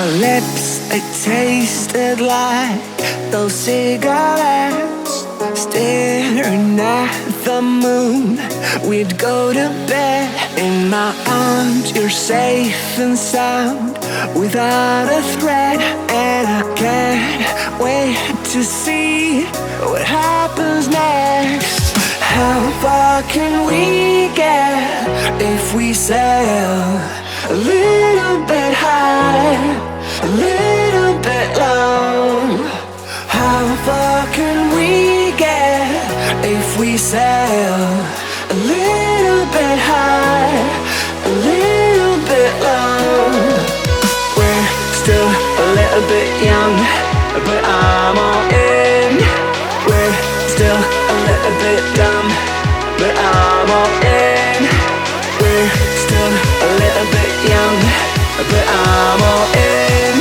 Our lips, they tasted like those cigarettes. Staring at the moon, we'd go to bed. In my arms, you're safe and sound, without a threat. And I can't wait to see what happens next. How far can we get if we sail a little bit high, a little bit low? How far can we get if we sail a little bit high, a little bit low? We're still a little bit young, but I'm all in. We're still a little bit dumb, but I'm all in. We're still a little bit young, but I'm all in.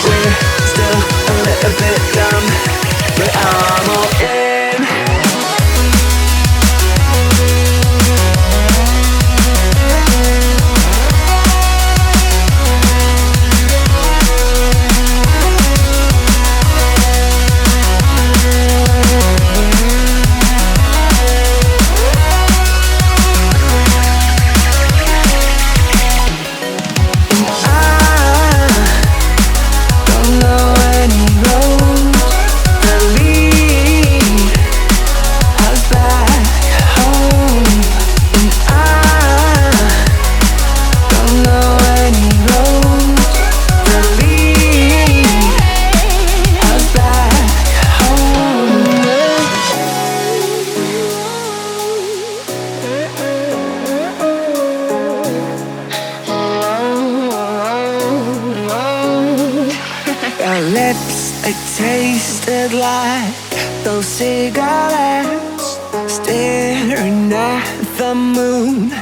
We're still a little bit dumb, but I'm all in. Our lips, they tasted like those cigarettes. Staring at the moon,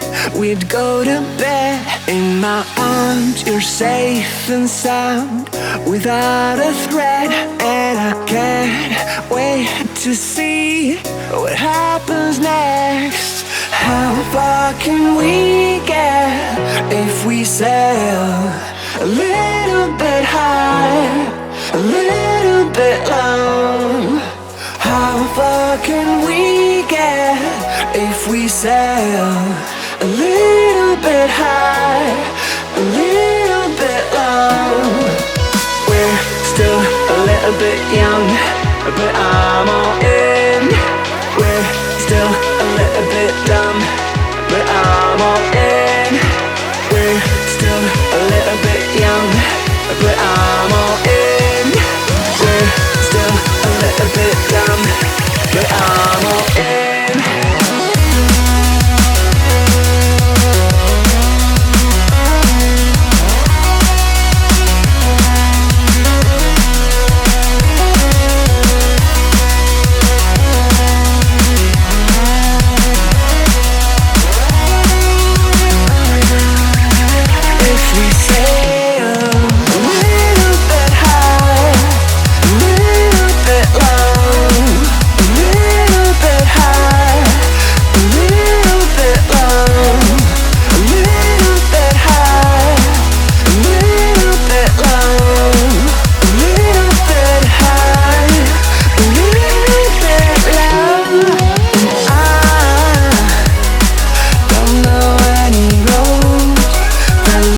we'd go to bed. In my arms, you're safe and sound, without a threat. And I can't wait to see what happens next. How far can we get if we sail a little bit high, a little bit low? How far can we get if we sail a little bit high, a little bit low? We're still a little bit young, but I'm all in.